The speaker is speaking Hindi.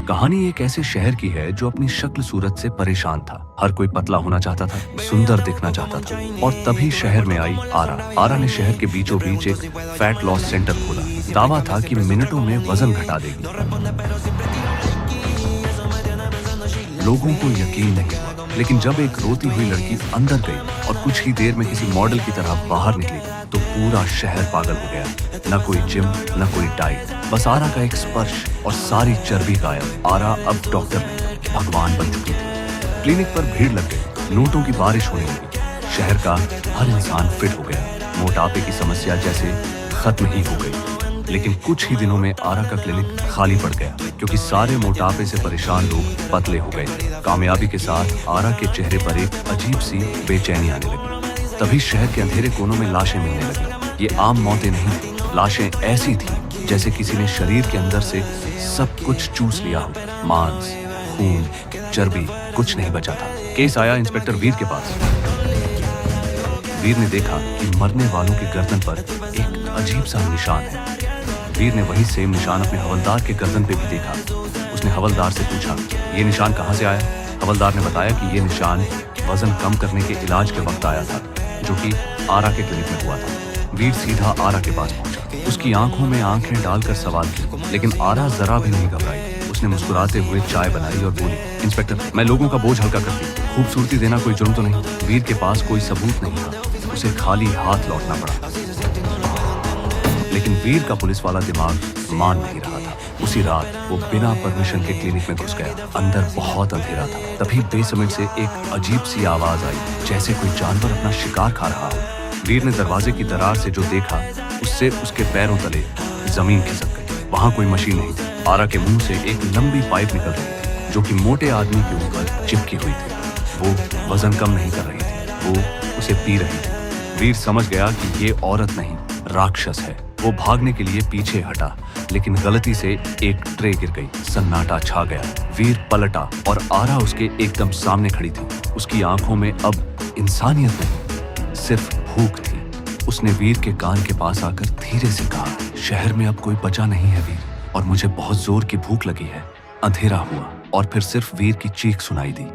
कहानी एक ऐसे शहर की है जो अपनी शक्ल सूरत से परेशान था। हर कोई पतला होना चाहता था, सुंदर दिखना चाहता था। और तभी शहर में आई आरा। आरा ने शहर के बीचों बीच एक फैट लॉस सेंटर खोला। दावा था कि मिनटों में वजन घटा देगी। लोगों को यकीन नहीं हुआ, लेकिन जब एक रोती हुई लड़की अंदर गई और कुछ ही देर में किसी मॉडल की तरह बाहर निकली तो पूरा शहर पागल हो गया। न कोई जिम, न कोई डाइट, बस आरा का एक स्पर्श और सारी चर्बी गायब। आरा अब डॉक्टर नहीं, भगवान बन चुकी थी। क्लिनिक पर भीड़ लग गई, नोटों की बारिश होने लगी। शहर का हर इंसान फिट हो गया। मोटापे की समस्या जैसे खत्म ही हो गई। लेकिन कुछ ही दिनों में आरा का क्लिनिक खाली पड़ गया, क्योंकि सारे मोटापे से परेशान लोग पतले हो गए। कामयाबी के साथ आरा के चेहरे पर एक अजीब सी बेचैनी आने लगी। तभी शहर के अंधेरे कोनों में लाशें मिलने लगी। ये आम मौतें नहीं थी, लाशें ऐसी थी जैसे किसी ने शरीर के अंदर से सब कुछ चूस लिया हो। मांस, खून, चर्बी, कुछ नहीं बचा था। केस आया इंस्पेक्टर वीर के पास। वीर ने देखा कि मरने वालों की गर्दन पर एक अजीब सा निशान है। वीर ने वही सेम निशान अपने हवलदार के गर्दन पे भी देखा। उसने हवलदार से पूछा, ये निशान कहाँ से आया? हवलदार ने बताया कि ये निशान वजन कम करने के इलाज के वक्त आया था, जो कि आरा के क्लिनिक में हुआ था। वीर सीधा आरा के पास पहुंचा। उसकी आंखों में आंखें डालकर सवाल किए, लेकिन आरा जरा भी नहीं घबराई। उसने मुस्कुराते हुए चाय बनाई और बोली, इंस्पेक्टर, मैं लोगों का बोझ हल्का करती हूँ। खूबसूरती देना कोई जुर्म तो नहीं? वीर के पास कोई सबूत नहीं था। उसे खाली हाथ लौटना पड़ा। लेकिन वीर का पुलिस वाला दिमाग मान नहीं रहा था। उसी रात वो बिना परमिशन के क्लिनिक में घुस गया। अंदर बहुत अंधेरा था। तभी बेसमझ से एक अजीब सी आवाज आई, जैसे कोई जानवर अपना शिकार खा रहा हो। वीर ने दरवाजे की दरार से जो देखा, उससे उसके पैरों तले जमीन खिसक गई। वहां कोई मशीन नहीं थी। आरा के मुंह से एक लंबी पाइप निकल रही थी, जो कि मोटे आदमी के ऊपर चिपकी हुई थी। वो वजन कम नहीं कर रही थी, वो उसे पी रही थी। वीर समझ गया कि ये औरत नहीं, राक्षस है। वो भागने के लिए पीछे हटा, लेकिन गलती से एक ट्रे गिर गई। सन्नाटा छा गया। वीर पलटा और आरा उसके एकदम सामने खड़ी थी। उसकी आंखों में अब इंसानियत नहीं, सिर्फ भूख थी। उसने वीर के कान के पास आकर धीरे से कहा, शहर में अब कोई बचा नहीं है वीर, और मुझे बहुत जोर की भूख लगी है। अंधेरा हुआ और फिर सिर्फ वीर की चीख सुनाई दी।